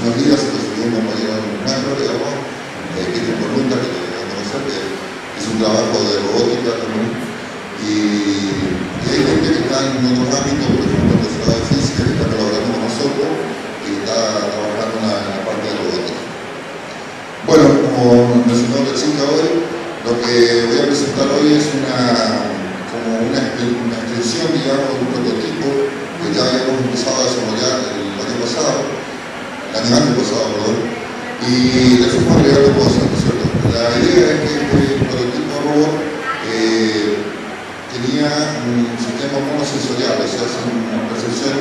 unos días se subió un compañero nuestro, digamos, que es un columna que tenemos que conocer, que es un trabajo de robótica también, y hay gente que está en otros ámbitos, por ejemplo, en la ciudad de física, que está colaborando con nosotros y está trabajando en la parte de robótica. Bueno, como mencionó la chica hoy, lo que voy a presentar hoy es una extensión, digamos, de un prototipo que ya habíamos empezado a desarrollar el año antepasado, perdón, y le fuimos agregando cosas, ¿no es cierto? La idea es que este prototipo de robot tenía un sistema monosensorial, o sea, una percepción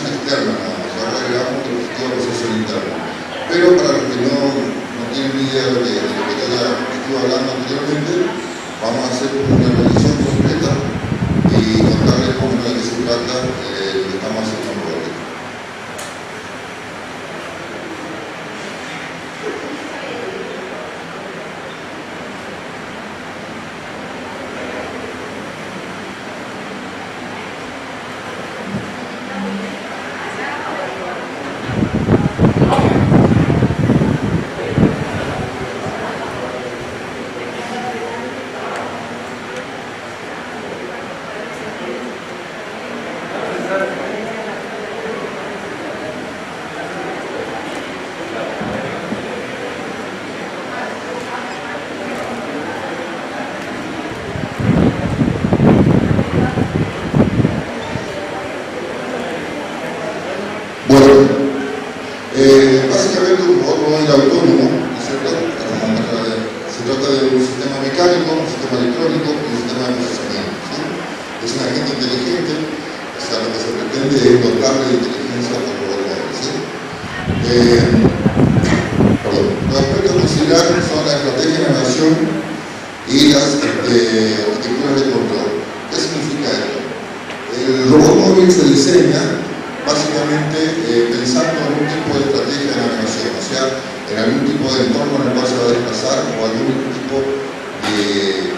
externa, nada más, ahora agregamos un dispositivo de percepción interna. Pero para los que no tienen ni idea de lo que estuve hablando anteriormente, vamos a hacer una revisión completa y contarles cómo es de qué se trata lo que estamos haciendo en robótica. Básicamente un robot no es autónomo, ¿no es cierto? Se trata de un sistema mecánico, un sistema electrónico y un sistema de procesamiento, ¿sí? Es un agente inteligente, o sea, lo que se pretende es dotarle de inteligencia al robot móvil, ¿sí? Los aspectos a considerar son la estrategia de navegación y las arquitecturas de control. ¿Qué significa esto? El robot móvil se diseña básicamente pensando en algún tipo de estrategia de navegación, o sea, en algún tipo de entorno en el cual se va a desplazar o algún tipo de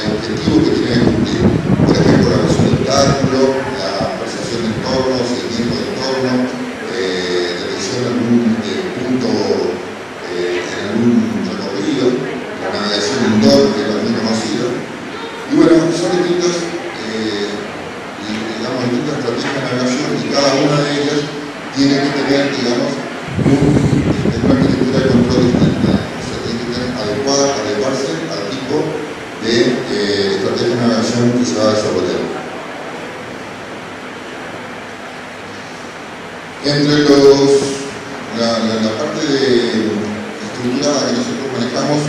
objetivo que tiene que cumplir. Por ejemplo, la visión de obstáculo, la percepción de entorno, seguimiento de entorno, detección de algún punto en algún recorrido, la navegación indoor, que es la muy conocida. Y bueno, son distintas estrategias de navegación y cada una de ellas tiene que tener, digamos, una arquitectura de control distinta, o sea, tiene que adecuarse al tipo de estrategia de navegación que se va a desarrollar. Entre la parte de estructurada que nosotros manejamos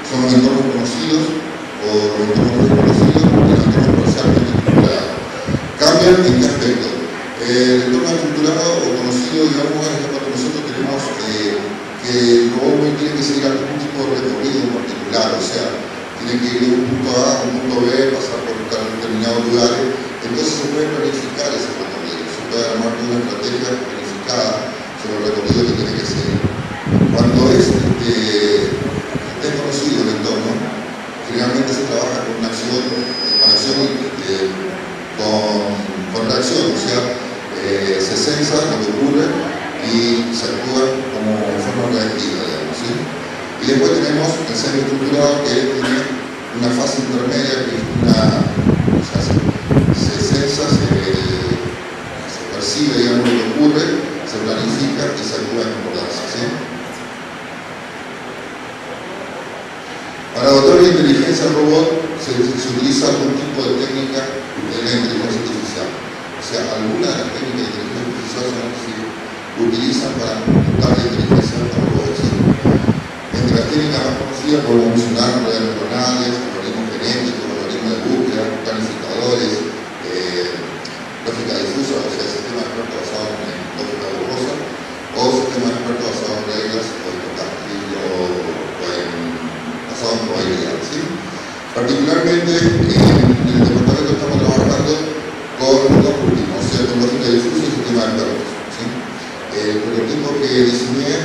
son los entornos conocidos o los entornos desconocidos y los entornos parcialmente estructurados. ¿Cambian en qué aspecto? El entorno estructurado o conocido, digamos, es cuando nosotros tenemos que el robot tiene que seguir algún tipo de recorrido en particular, o sea, tiene que ir de un punto A a un punto B, pasar por determinados lugares, entonces se puede planificar ese recorrido, se puede armar una estrategia planificada sobre el recorrido que tiene que seguir. Cuando es desconocido el entorno, generalmente se trabaja con una acción, con reacción, o sea, se sensa lo que ocurre y se actúa como en forma reactiva, digamos, ¿sí? Y después tenemos el semiestructurado que tiene una fase intermedia que es se sensa, se percibe, digamos, lo que ocurre, se planifica y se actúa en concordancia, ¿sí? Para dotar de inteligencia al robot se utiliza algún tipo de técnica de la inteligencia artificial. O sea, algunas de las técnicas de inteligencia artificial son las que se utilizan para dotar de inteligencia al robot. ¿Sí? Entre las técnicas más conocidas podemos mencionar redes neuronales, algoritmos genéticos, algoritmos de búsqueda, planificadores, lógica difusa, o sea, sistemas expertos basados en lógica borrosa, o sistemas expertos basados en reglas basado en probabilidad, ¿sí? Particularmente en el departamento estamos trabajando con dos últimos, o sea, con lógica difusa y sistema de expertos, ¿sí? El prototipo que diseñé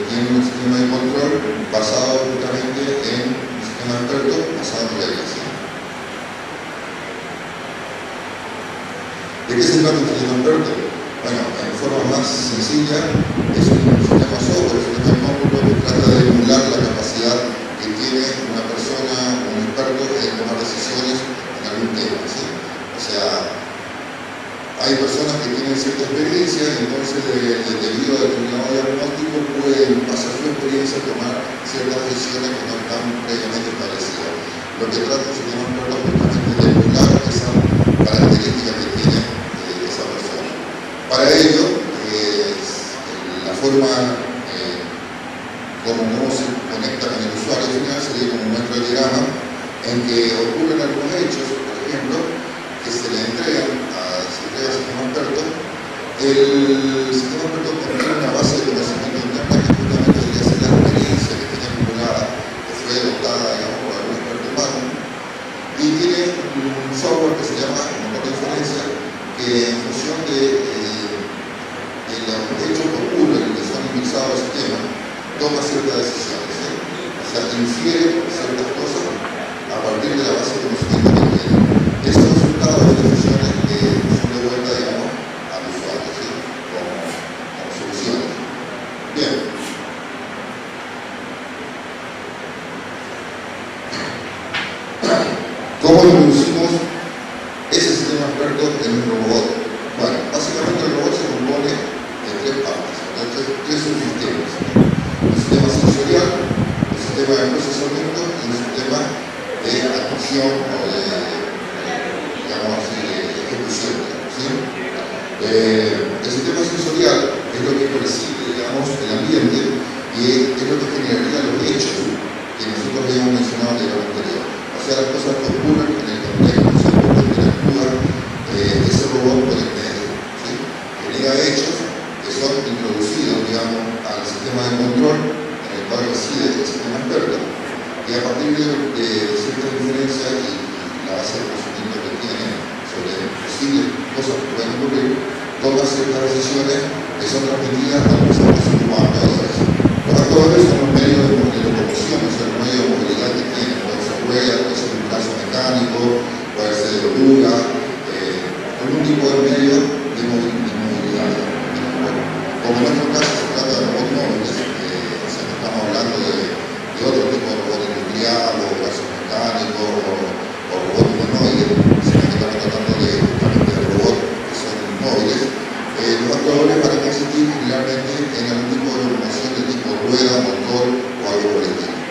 tiene un sistema de control basado justamente en un sistema de expertos basado en reglas, ¿sí? ¿De qué se trata un sistema experto? Bueno, en forma más sencilla es un sistema software, un sistema de cómputo que trata de emular la capacidad que tiene una persona, un experto, en tomar decisiones en algún tema, ¿sí? O sea, hay personas que tienen cierta experiencia y entonces debido a determinado diagnóstico pueden pasar su experiencia a tomar ciertas decisiones que no están previamente establecidas. Lo que trata el sistema experto justamente de emular esa característica que tiene esa persona. Para ello, la forma como uno se conecta con el usuario final sería como un electrodiagrama en que ocurren algunos hechos, por ejemplo, que se le entregan al sistema experto. El sistema experto contiene una base de conocimiento interna que justamente debería ser la experiencia que tiene acumulada, que fue dotada, digamos, por algún experto humano, y tiene un software que se llama motor de inferencia, que en función de los hechos que ocurren, que son indexados al sistema, toma ciertas decisiones, ¿sí? O sea, infiere ciertas cosas a partir de la base de conocimiento que tiene. Esos resultados de decisiones son de vuelta, digamos, al usuario, ¿sí? Como soluciones. Bien. ¿Cómo introducimos ese sistema experto en un robot? Bueno, básicamente el robot se compone de tres partes, tres subsistemas. Un sistema sensorial, un sistema de procesamiento y un sistema de actuación o de, digamos así, de ejecución, ¿sí? El sistema sensorial es lo que percibe, digamos, el ambiente y es lo que generaría los hechos que nosotros habíamos mencionado en el anterior. O sea, las cosas que ocurren en el contexto, o sea, cómo interactúa ese robot con el medio, ¿sí? Genera hechos que son introducidos, digamos, al sistema de control en el cual reside el sistema experto, y a partir de cierta diferencia y la base de conocimiento que tiene sobre posibles cosas que pueden ocurrir, toma ciertas decisiones que son transmitidas a los actuadores. Los actuadores son los medios de locomoción, o sea, los medios de movilidad que tienen, puede ser rueda, puede ser un brazo mecánico, puede ser de oruga, algún tipo de medio de movilidad. Bueno, como en nuestro caso se trata de robots móviles, o sea, no estamos hablando de otro tipo de robot industrial, o brazos mecánicos, o robot humanoide, sino que estamos tratando de robots que son móviles. Los actuadores van a consistir generalmente en algún tipo de locomoción de tipo rueda, motor o algo por el estilo.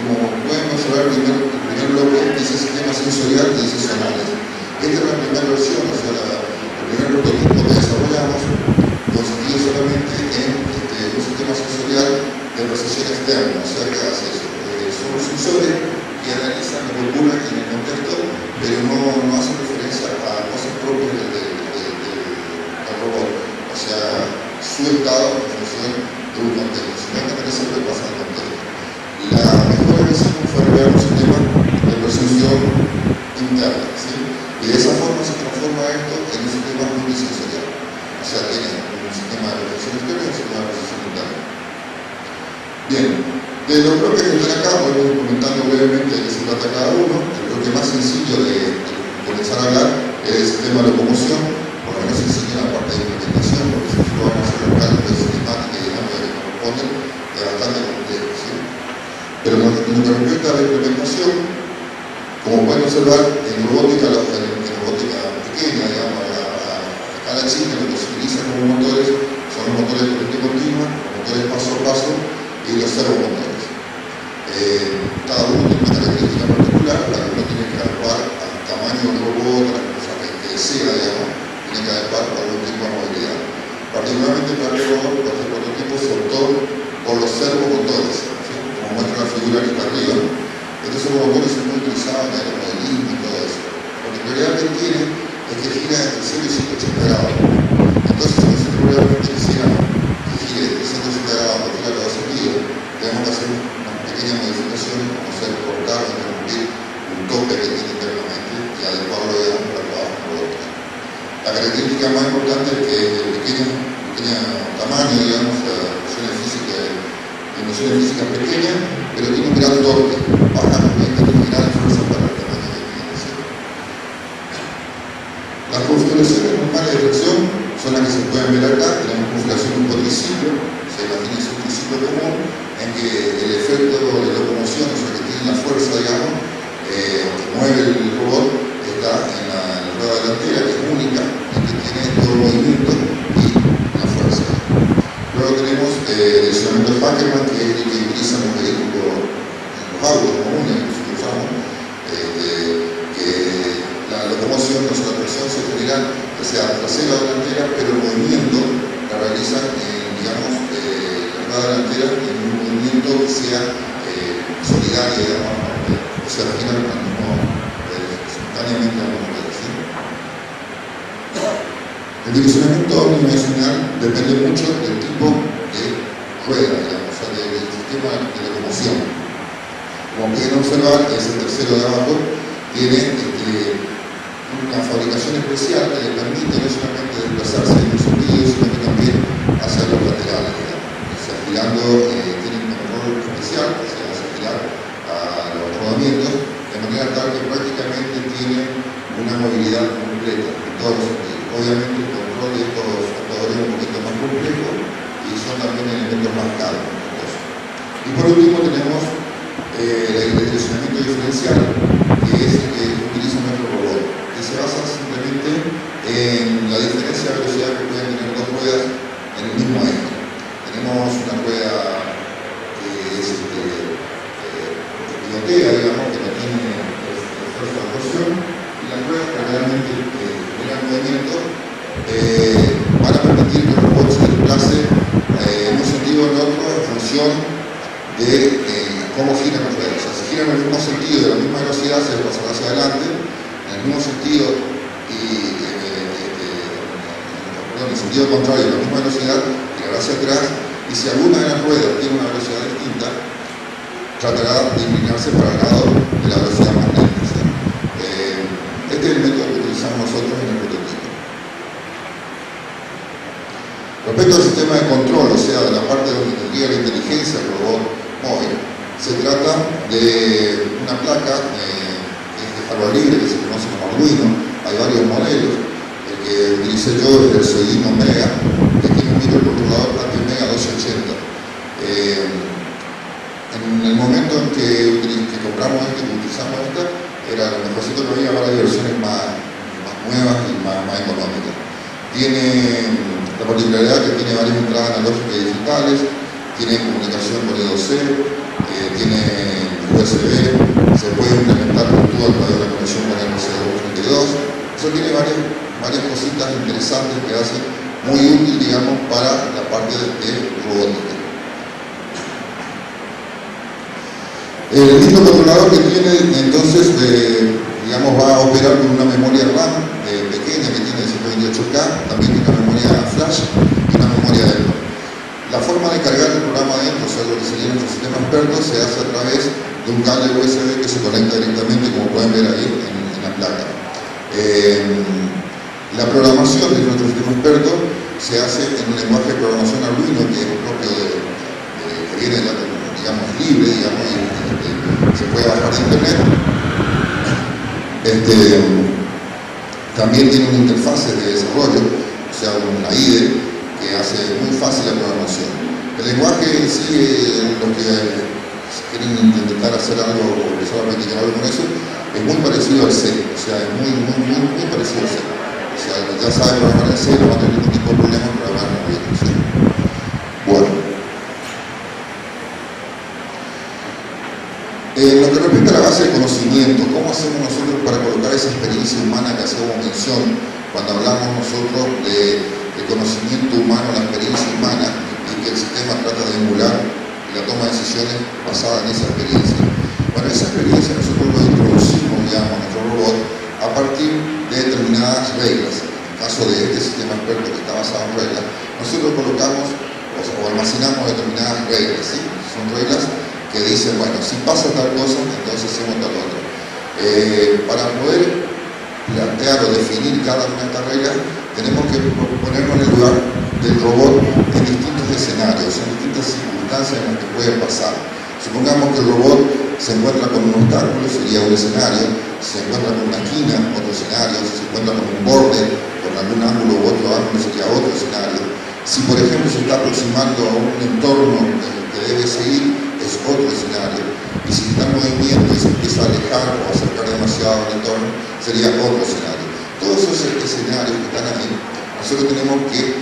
Como pueden observar, el primer bloque dice sistema sensorial y dice zonales. Esta es la primera versión, o sea, el primer prototipo que desarrollamos consistía solamente en un sistema sensorial de percepción externa. O sea, ¿qué hace eso? Son los sensores que analizan lo que ocurre en el contexto, pero no hacen referencia a cosas propias del robot. O sea, su estado en función de un contexto, sino que siempre pasa el contexto. La mejor versión fue crear un sistema de percepción interna, ¿sí? Y de esa forma se transforma esto en un sistema multisensorial. O sea, tiene un sistema de percepción externa y un sistema de percepción interna. Bien, de los bloques que están acá, voy comentando brevemente de qué se trata cada uno. El bloque más sencillo de comenzar a hablar es el sistema de locomoción, por lo menos sencillo en la parte de implementación, porque si nosotros vamos a hacer los cálculos de sistemática y dinámica que corresponden, es bastante complejo, ¿sí? Pero en lo que respecta a la implementación, como pueden observar, en robótica pequeña, digamos, a escala chica, lo que se utiliza como motores son los motores de corriente continua, los motores paso a paso y los servomotores. Cada uno tiene una característica particular, la que uno tiene que adecuar al tamaño del robot, a las cosas que desea, digamos, tiene que adecuar a algún tipo de movilidad. Particularmente para el robot, para este prototipo se optó por los servomotores, ¿sí? Como muestra la figura que está arriba. Estos servomotores son muy utilizados en el aeromodelismo y todo eso. La peculiaridad que tiene es que gira entre 0 y 180 grados. Entonces, si nosotros realmente quisiéramos que gire de 180 grados por gira los sentidos, tenemos que hacer una pequeña modificación, como ser cortar o interrumpir un tope que tiene internamente y adecuarlo, digamos, para trabajar con otros. La característica más importante es que el pequeño tamaño, digamos, dimensiones físicas pequeñas, pero tiene un gran torque, baja por la determinada fuerza para el tamaño que tiene. ¿Sí? Las configuraciones normales de tracción son las que se pueden ver acá. Tenemos configuración de un cuatriciclo, se imagina un triciclo común, en que el efecto de locomoción, o sea, que tiene la fuerza, digamos, que mueve el robot, está en la rueda delantera, que es única, y que tiene todo el movimiento y la fuerza. Luego tenemos el direccionamiento de Packerman, que es el que utilizan los vehículos, los autos comunes que usamos, que la locomoción, o sea, la tracción se genera, ya sea trasera o delantera, pero el movimiento la realizan en, digamos, la rueda delantera en un movimiento que sea solidario, digamos, o sea, al final simultáneamente a la mujer, ¿sí? El direccionamiento omnidireccional depende mucho del tipo de rueda, digamos, o sea, del sistema de locomoción. Como pueden observar, ese tercero de abajo tiene una fabricación especial que le permite no solamente desplazarse en un sentido, sino que también hacia los laterales, digamos. O sea, girando, tiene un control especial que se hace girar a los rodamientos, de manera tal que prácticamente tiene una movilidad completa en todos los sentidos. Obviamente el control de estos actuadores es un poquito más complejo y son también elementos más caros. Y por último tenemos el direccionamiento diferencial, que es el que utiliza nuestro robot, que se basa simplemente en la diferencia de velocidad que pueden tener dos ruedas en el mismo eje. Tenemos una rueda que es pilotea, digamos, que no tiene fuerza de torsión, y las ruedas que realmente generan movimiento van a permitir que el robot se desplace en un sentido o en otro en función de cómo giran las ruedas. O sea, si giran en el mismo sentido y a la misma velocidad, se desplazará hacia adelante, en el mismo sentido y en el sentido contrario, a la misma velocidad, girará hacia atrás, y si alguna de las ruedas tiene una velocidad distinta, tratará de inclinarse para el lado de la velocidad más lenta. ¿Sí? Este es el método que utilizamos nosotros en el prototipo. Respecto al sistema de control, o sea, de la parte donde tendría la inteligencia del robot móvil, se trata de una placa que es de hardware libre, que se conoce como Arduino. Hay varios modelos. El que utilicé yo es el Soidino Mega, que tiene un microcontrolador ATmega 280. En el momento en que compramos este, que utilizamos esta, era lo mejorcito que había. Ahora hay versiones más nuevas y más económicas. Tiene la particularidad que tiene varias entradas analógicas y digitales, tiene comunicación con E2C, tiene USB, se puede implementar Bluetooth a través de la conexión con RC232. Eso tiene varias cositas interesantes que hacen muy útil, digamos, para la parte de robótica. El microcontrolador que tiene, entonces, digamos, va a operar con una memoria RAM pequeña que tiene 128K, también tiene una memoria flash y una memoria dentro. La forma de cargar el programa dentro, o sea, lo que sería nuestro sistema experto, se hace a través de un cable USB que se conecta directamente, como pueden ver ahí en la placa. La programación de nuestro sistema experto se hace en un lenguaje de programación Arduino, que es propio que viene de la, digamos, libre, digamos, y se puede bajar de internet. También tiene una interfase de desarrollo, o sea, una IDE, que hace muy fácil la programación. El lenguaje en sí, lo que quieren intentar hacer algo o empezar a practicar algo con eso, es muy parecido al C, o sea, es muy parecido al C. O sea, ya sabe programar en C, no va a tener ningún tipo de problema en programar muy bien en C. Bueno. Lo que respecta a la base de conocimiento, ¿cómo hacemos nosotros para colocar esa experiencia humana que hacemos mención cuando hablamos nosotros de conocimiento humano, la experiencia humana, y que el sistema trata de emular la toma de decisiones basada en esa experiencia? Bueno, esa experiencia nosotros lo introducimos, digamos, a nuestro robot a partir de determinadas reglas. En el caso de este sistema experto que está basado en reglas, nosotros colocamos o almacenamos determinadas reglas, ¿sí? Son reglas que dicen, bueno, si pasa tal cosa, entonces hacemos tal otra. Para poder plantear o definir cada una de estas reglas, tenemos que ponernos en el lugar del robot en distintos escenarios, en distintas circunstancias en las que puede pasar. Supongamos que el robot se encuentra con un obstáculo, sería un escenario. Si se encuentra con una esquina, otro escenario. Si se encuentra con un borde, con algún ángulo u otro ángulo, sería otro escenario. Si, por ejemplo, se está aproximando a un entorno que debe seguir, es otro escenario. Y si está en movimiento y se empieza a alejar o a acercar demasiado al entorno, sería otro escenario. Todos esos escenarios que están ahí, nosotros tenemos que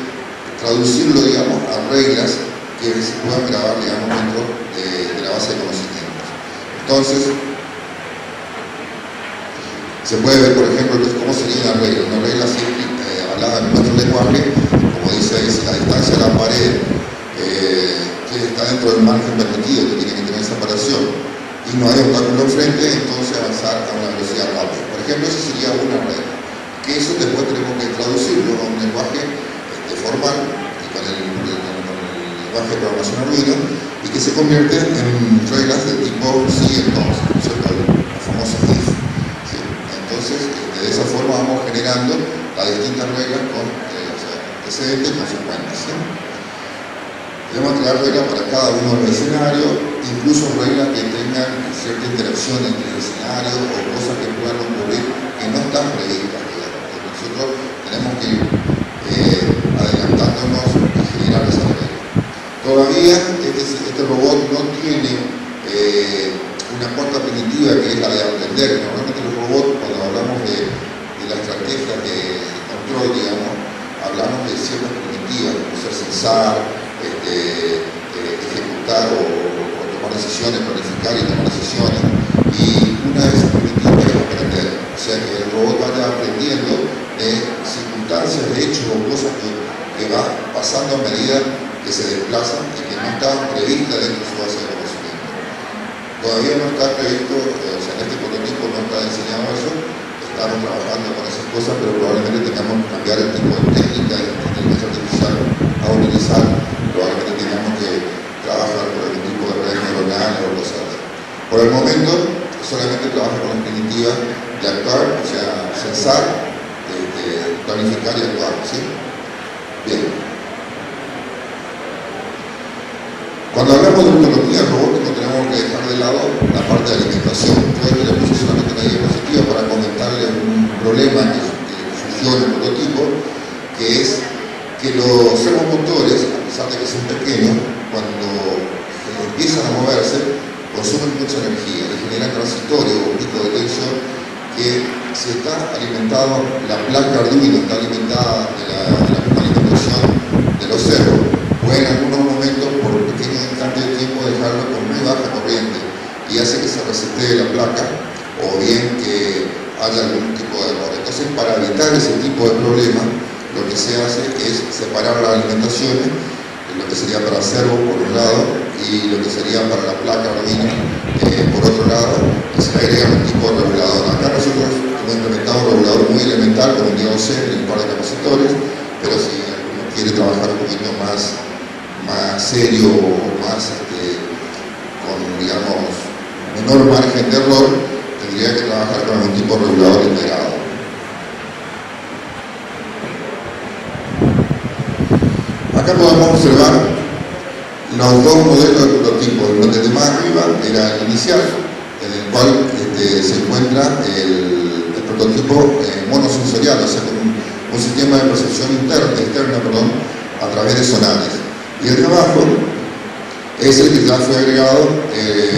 traducirlo, digamos, a reglas que se puedan grabar, digamos, dentro de la base de conocimientos. Entonces, se puede ver, por ejemplo, cómo sería una regla. Una regla así, hablada en nuestro lenguaje, como dice ahí, si la distancia de la pared que está dentro del margen permitido, que tiene que tener separación, y no hay obstáculo enfrente, entonces avanzar a una velocidad rápida. Por ejemplo, esa sería una regla. Que eso después tenemos que traducirlo a un lenguaje formal, y con el lenguaje de programación Arduino, y que se convierte en reglas del tipo sí, entonces, ¿no es cierto? El famoso if. ¿Sí? Entonces, de esa forma vamos generando las distintas reglas con antecedentes y consecuentes. ¿Sí? Debemos crear reglas para cada uno de los escenarios, incluso reglas que tengan cierta interacción entre el escenario o cosas que puedan ocurrir que no están previstas. Nosotros tenemos que ir adelantándonos y generar esa regla. Todavía este robot no tiene una puerta primitiva que es la de aprender. Normalmente los robots, cuando hablamos de la estrategia de control, digamos, hablamos de ciertas primitivas, como ser censar, ejecutar o tomar decisiones, planificar y tomar decisiones. Y una de esas primitivas es aprender. O sea, que el robot vaya aprendiendo de circunstancias, de hechos o cosas que va pasando a medida que se desplazan y que no estaban previstas dentro de su base de conocimiento. Todavía no está previsto, o sea, en este prototipo no está diseñado eso, estamos trabajando con esas cosas, pero probablemente tengamos que cambiar el tipo de técnica de inteligencia artificial a utilizar, probablemente tengamos que trabajar con algún tipo de red neuronal o cosas así. Por el momento, solamente trabaja con la primitiva de actuar, o sea, censar, planificar y actuar, ¿sí? Bien. Cuando hablamos de autonomía robótica tenemos que dejar de lado la parte de alimentación. Yo le puse solamente una diapositiva para comentarle un problema que surgió en el prototipo, que es que los servomotores, a pesar de que son pequeños, cuando empiezan a moverse, consumen mucha energía y generan transitorio o pico de tensión que si está alimentado, la placa Arduino está alimentada de la misma alimentación de los servos, puede en algunos momentos, por un pequeño instante de tiempo, dejarlo con muy baja corriente y hace que se resetee la placa o bien que haya algún tipo de error. Entonces, para evitar ese tipo de problema, lo que se hace es separar las alimentaciones, lo que sería para servo por un lado y lo que sería para la placa Arduino por otro lado, y se le agrega un tipo de regulador. Acá nosotros hemos implementado un regulador muy elemental con un diodo C y un par de capacitores, pero si alguno quiere trabajar un poquito más serio o más con, digamos, menor margen de error, tendría que trabajar con algún tipo de regulador integrado. Acá podemos observar los dos modelos de prototipo. El de más arriba era el inicial, en el cual se encuentra el prototipo monosensorial, o sea, con un sistema de percepción externa, a través de sonares. Y el de abajo es el que ya fue agregado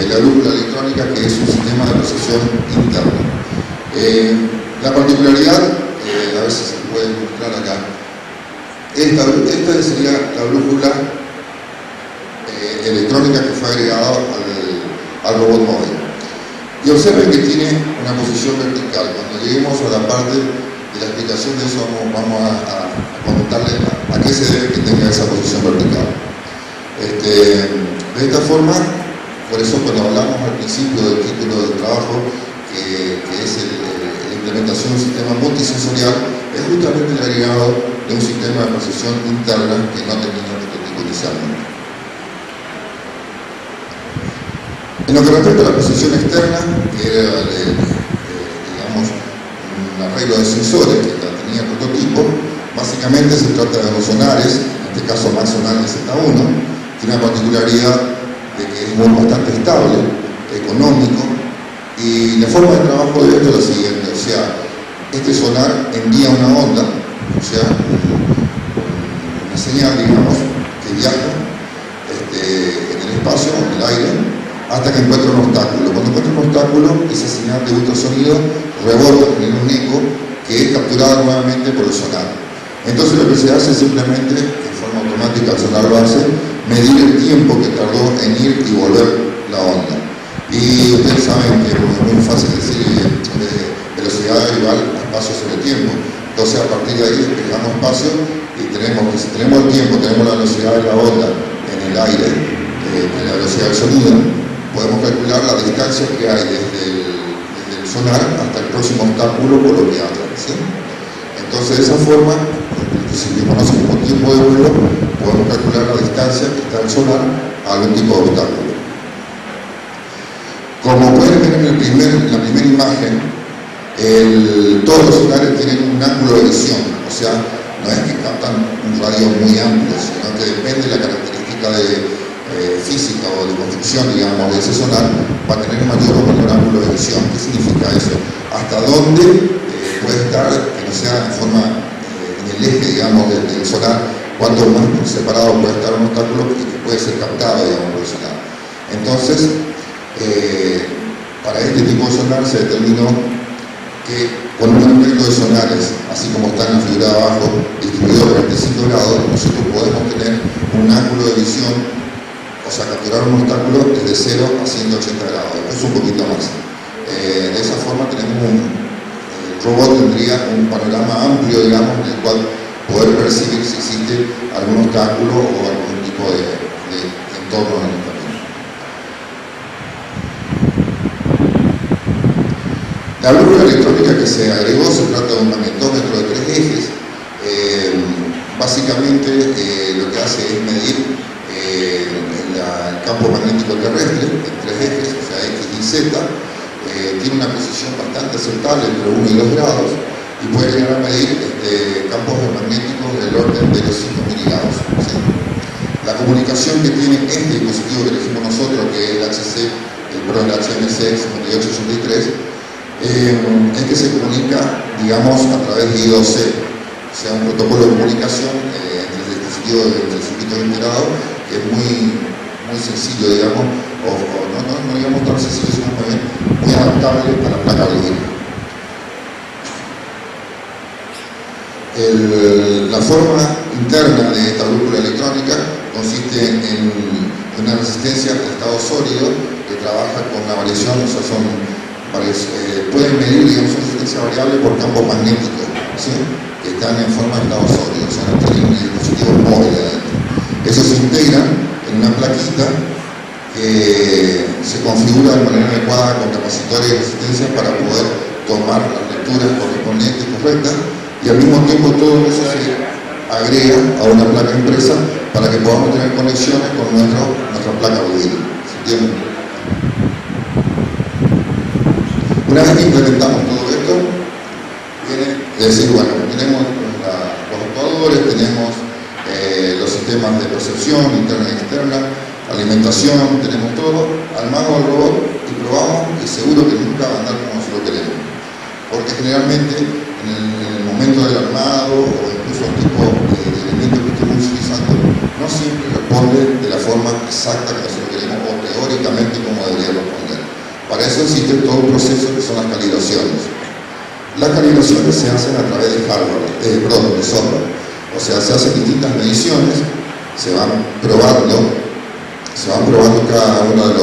la brújula electrónica, que es un sistema de percepción interna. La particularidad, a ver si se puede mostrar acá, esta sería la brújula electrónica que fue agregada al robot móvil. Y observen que tiene una posición vertical. Cuando lleguemos a la parte de la explicación de eso, vamos a comentarle a qué se debe que tenga esa posición vertical. De esta forma, por eso cuando hablamos al principio del título del trabajo, que es la implementación de un sistema multisensorial, es justamente el agregado de un sistema de percepción interna que no tenía el prototipo inicialmente. En lo que respecta a la percepción externa, que era, digamos, un arreglo de sensores que tenía el prototipo, básicamente se trata de los sonares, en este caso Maxonal Z1, tiene una particularidad de que es bastante estable, económico, y la forma de trabajo de esto es la siguiente, o sea, este sonar envía una onda, o sea, una señal, digamos, que viaja en el espacio, en el aire, hasta que encuentra un obstáculo. Cuando encuentra un obstáculo, esa señal de ultrasonido rebota, genera un eco que es capturado nuevamente por el sonar. Entonces lo que se hace es simplemente, de forma automática el sonar lo hace, medir el tiempo que tardó en ir y volver la onda. Y ustedes saben que es muy fácil decir velocidad igual a espacio sobre tiempo. Entonces a partir de ahí despejamos espacio y tenemos que, si tenemos el tiempo, tenemos la velocidad de la onda en el aire, la velocidad del sonido, podemos calcular la distancia que hay desde el sonar hasta el próximo obstáculo por lo que anda, ¿sí? Entonces de esa forma, si le conocemos como tiempo de vuelo, podemos calcular la distancia que está el sonar a algún tipo de obstáculo. Como pueden ver en la primera imagen, todos los sonares tienen un ángulo de visión, o sea, no es que captan un radio muy amplio, sino que depende de la característica física o de construcción, digamos, de ese sonar, va a tener mayor o menor ángulo de visión. ¿Qué significa eso? Hasta dónde puede estar, que no sea en forma, en el eje, digamos, del sonar, cuanto más separado puede estar un obstáculo que puede ser captado, digamos, por el sonar. Entonces, para este tipo de sonar se determinó que con un aspecto de sonares, así como está en la figura de abajo, distribuido a 45 grados, nosotros podemos tener un ángulo de visión, o sea, capturar un obstáculo desde 0 a 180 grados, después un poquito más. De esa forma tenemos el robot tendría un panorama amplio, digamos, en el cual poder percibir si existe algún obstáculo o algún tipo de entorno en el camino. La brújula electrónica que se agregó se trata de un magnetómetro de 3 ejes. Básicamente lo que hace es medir el campo magnético terrestre en 3 ejes, o sea, X y Z. Tiene una precisión bastante aceptable, entre 1 y 2 grados, y puede llegar a medir campos magnéticos del orden de los 5 miligrados. ¿Sí? La comunicación que tiene este dispositivo que elegimos nosotros, que es el HMC 5883, es que se comunica, digamos, a través de I2C, o sea, un protocolo de comunicación entre el dispositivo del circuito integrado, que es muy sencillo, digamos, no digamos tan sencillo, sino muy adaptable a la placa auditiva. La forma interna de esta brújula electrónica consiste en una resistencia de estado sólido que trabaja con la variación, o sea, pueden medir, digamos, una resistencia variable por campo magnético, ¿sí? Que están en forma de estado sólido, o sea, tienen un dispositivo móvil adentro. Eso se integra en una plaquita que se configura de manera adecuada con capacitores de resistencia para poder tomar las lecturas correspondientes y correctas, y al mismo tiempo todo eso se agrega a una placa impresa para que podamos tener conexiones con nuestra placa auditiva. ¿Se entiende? Una vez que implementamos todo esto, viene decir, bueno, tenemos los actuadores, tenemos los sistemas de percepción interna y externa, alimentación, tenemos todo, armamos el robot y probamos, y seguro que nunca va a andar como nosotros queremos. Porque generalmente en el momento del armado o incluso el tipo de elementos que estamos utilizando no siempre responde de la forma exacta que nosotros queremos o teóricamente como debería responder. Para eso existe todo un proceso que son las calibraciones. Las calibraciones se hacen a través de hardware, de software. O sea, se hacen distintas mediciones, se van probando cada uno de las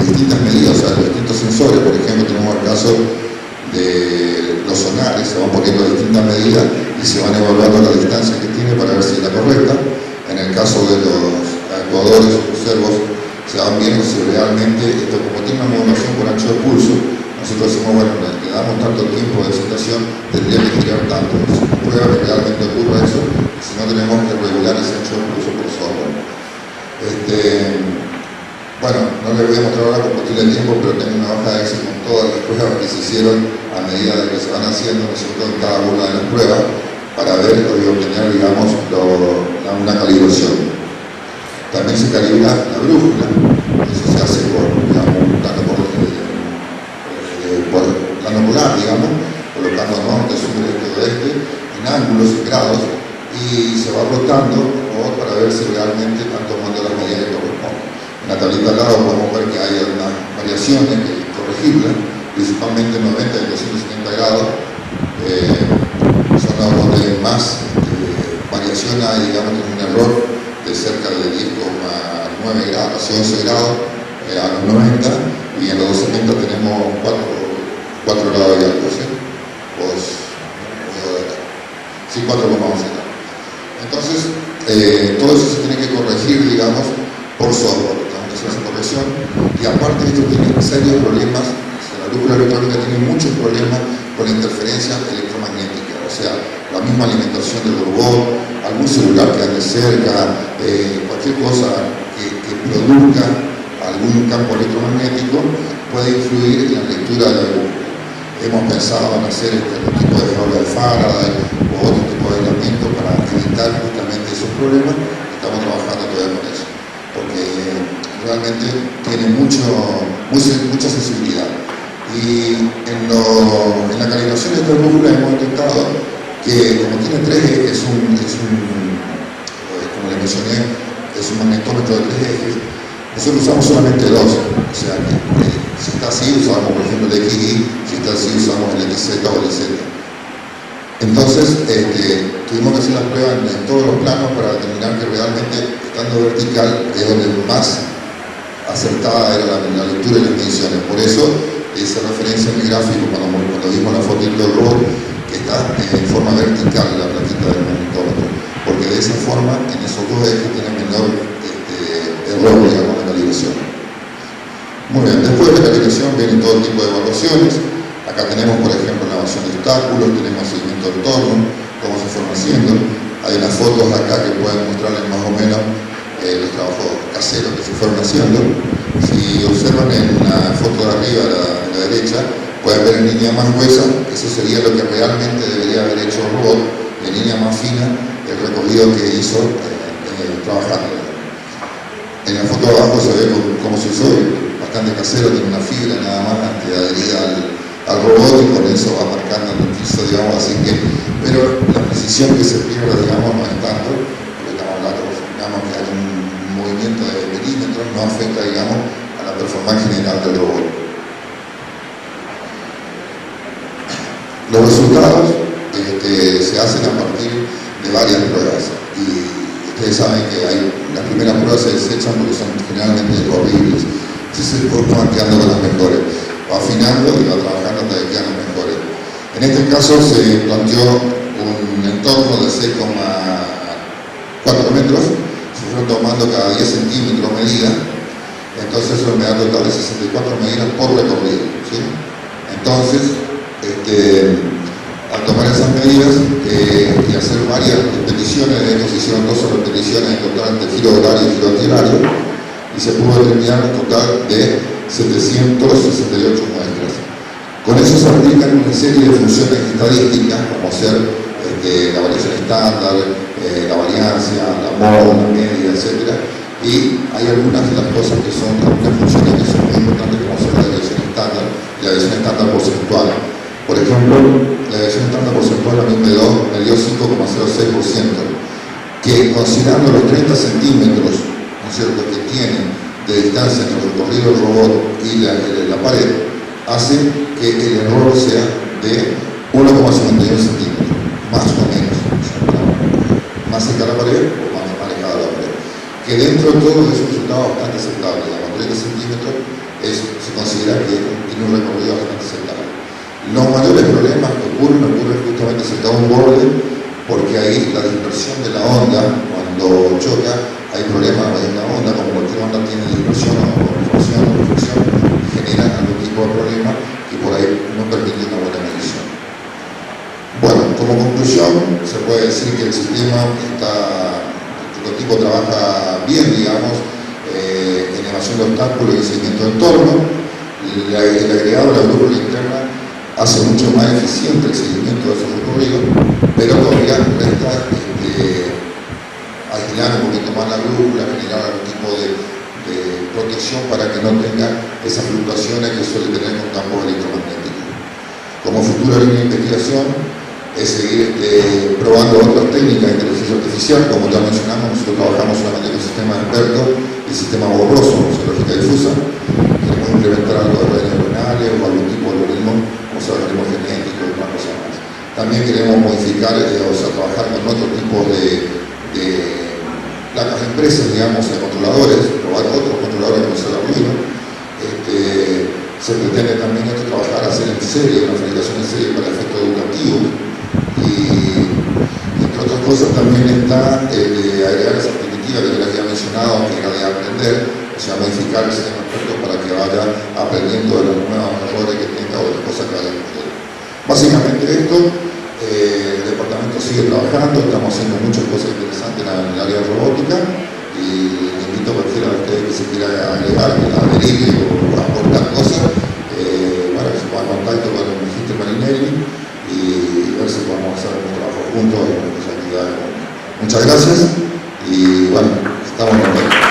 distintas medidas, o sea, de distintos sensores. Por ejemplo, tenemos el caso de los sonares, se van poniendo a distintas medidas y se van evaluando la distancia que tiene para ver si es la correcta. En el caso de los actuadores o los servos, se van viendo si realmente esto, como tiene una modulación por ancho de pulso, nosotros decimos, bueno, le damos tanto tiempo de excitación, tendría que girar tanto. Se prueba que realmente ocurra eso, y si no tenemos que regular ese ancho de pulso por software. Bueno, no les voy a mostrar ahora por cuestión de tiempo, pero tengo una hoja de Excel con todas las pruebas que se hicieron a medida de que se van haciendo, nosotros en cada una de las pruebas, para ver y obtener, digamos, una calibración. También se calibra la brújula, eso se hace por plano polar, digamos, colocando norte, sur, este, oeste, en ángulos y grados, y se va rotando para ver si realmente están tomando las medidas que corresponden. En la tablita al lado podemos ver que hay algunas variaciones que es corregible, principalmente 90 y 270 grados, son los donde más variación hay, digamos, en un error de cerca de 10,9 grados, casi 11 grados a los 90, y en los 270 tenemos 4 grados y algo, ¿sí? Sí, 4,11 grados. Entonces, todo eso se tiene que corregir, digamos, por software. Tenemos que hacer esa corrección, y aparte esto tiene serios problemas. La brújula electrónica tiene muchos problemas con la interferencia electromagnética, o sea, la misma alimentación del robot, algún celular que ande cerca, cualquier cosa que produzca algún campo electromagnético puede influir en la lectura de la brújula. Hemos pensado en hacer este tipo de jaula de Faraday o otro tipo de elementos para evitar justamente esos problemas. Estamos trabajando todavía con eso, porque realmente tiene mucha sensibilidad. Y en la calibración de esta brújula hemos intentado que, como tiene 3 ejes, como le mencioné, es un magnetómetro de 3 ejes. Nosotros usamos solamente 2, o sea que si está así usamos por ejemplo el XY, si está así usamos el XZ o el Z. Entonces tuvimos que hacer las pruebas en todos los planos para determinar que realmente estando vertical es donde más acertada era la lectura y las mediciones. Por eso esa referencia en el gráfico cuando vimos la foto del robot, que está en forma vertical la platita del magnetómetro, porque de esa forma en esos dos ejes tiene menor error, digamos, de calibración. Muy bien, después de la calibración vienen todo tipo de evaluaciones. Acá tenemos, por ejemplo, la evaluación de obstáculos, tenemos seguimiento del entorno, cómo se fueron haciendo. Hay unas fotos acá que pueden mostrarles más o menos los trabajos caseros que se fueron haciendo. Si observan en la foto de arriba, a la derecha, pueden ver en línea más gruesa, eso sería lo que realmente debería haber hecho el robot, en línea más fina, el recorrido que hizo trabajando. En la foto de abajo se ve cómo se usó, bastante casero, tiene una fibra nada más adherida al robot y con eso va marcando el piso, digamos, así que, pero la precisión que se pierde, digamos, no es tanto, porque estamos hablando, digamos, que hay un movimiento de milímetros, no afecta, digamos, a la performance general del robot. Los resultados se hacen a partir de varias pruebas, y ustedes saben que las primeras pruebas se desechan porque son generalmente horribles. Entonces va quedando con las mejores, va afinando y va trabajando hasta que quedan las mejores. En este caso se planteó un entorno de 6,4 metros, se fueron tomando cada 10 centímetros medida, entonces eso me da total de 64 medidas por recorrido, ¿sí? Entonces, al tomar esas medidas y hacer varias repeticiones, de hecho se hicieron 12 repeticiones en total de giro horario y giro antihorario, y se pudo determinar un total de 768 muestras. Con eso se aplican una serie de funciones estadísticas, como ser la variación estándar, la variancia, la moda, la media, etc. Y hay algunas de las cosas que son, algunas funciones que son muy importantes, como ser la desviación estándar y la desviación estándar porcentual. Por ejemplo, la desviación estándar porcentual a mí me dio 5,06%, que considerando los 30 centímetros, ¿no es cierto?, que tiene de distancia entre el recorrido del robot y la pared, hace que el error sea de 1,51 centímetros, más o menos, más cerca de la pared o más alejada de la pared, que dentro de todo es un resultado bastante aceptable. A 30 centímetros se considera que tiene un recorrido bastante aceptable. Los mayores problemas que ocurren justamente cerca de un borde, porque ahí la dispersión de la onda, cuando choca, hay problemas en la onda, como cualquier onda tiene dispersión o reflexión, generan algún tipo de problema que por ahí no permite una buena medición. Bueno, como conclusión, se puede decir que el sistema el prototipo trabaja bien, digamos, en evasión de obstáculos y seguimiento de entorno. El agregado de la brújula interna hace mucho más eficiente el seguimiento de esos recorridos, pero todavía resta a girar un poquito más la brújula, generar algún tipo de protección para que no tenga esas fluctuaciones que suele tener con campos electromagnéticos. Como futura línea de investigación es seguir probando otras técnicas de inteligencia artificial. Como ya mencionamos, nosotros trabajamos solamente con el sistema de experto y el sistema borroso, o sea, lógica difusa. Queremos implementar algo de redes neuronales o algún tipo de algoritmo, como sea, algoritmo genético y una cosa más. También queremos modificar, o sea, trabajar con otro tipo de placas de empresas, digamos, de controladores, probar otros controladores que no sea ruido. Se pretende también trabajar, hacer en serie, una fabricación en serie para efectos educativos. Y entre otras cosas también está agregar esa perspectiva que ya había mencionado, que era de aprender, o sea, modificar el sistema experto para que vaya aprendiendo de los nuevos errores que tenga o de las cosas que vaya a aprender. Básicamente esto, el departamento sigue trabajando, estamos haciendo muchas cosas interesantes en el área de robótica y le invito a cualquiera de ustedes que se quiera agregar, adherir o aportar cosas, bueno, que se ponga en contacto con el Magíster Marinelli y ver si podemos hacer un trabajo juntos en muchas actividades. Muchas gracias y bueno, estamos contentos.